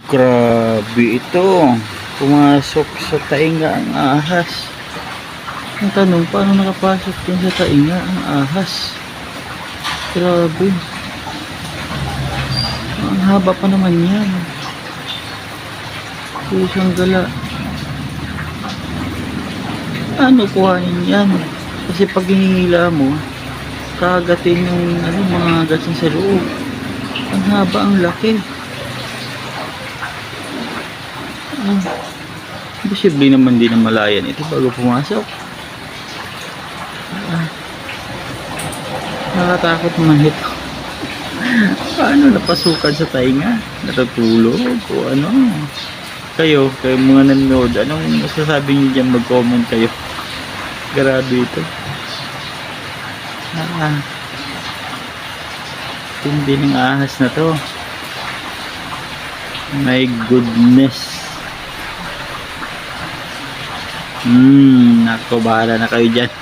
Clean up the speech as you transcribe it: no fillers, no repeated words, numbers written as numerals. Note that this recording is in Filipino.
Grabe ito. Pumasok sa tainga ang ahas. Ang tanong, paano nakapasok dun sa tainga ang ahas? Grabe. Ang haba pa naman yan. Pusang gala. Ano kuhanin yan? Kasi pag hinihila mo, kagatin yung mga gasin sa loob. Ang haba, ang laki. Posible naman din na malayan ito bago pumasok. Nakatakot naman ito. Paano napasukan sa tainga? Natutulog o ano? Kayo mga nanonood, anong masasabi niyo dyan? Mag-comment kayo. Grabe ito. Tindi ng ahas na to. My goodness. Nako, bahala na kayo dyan.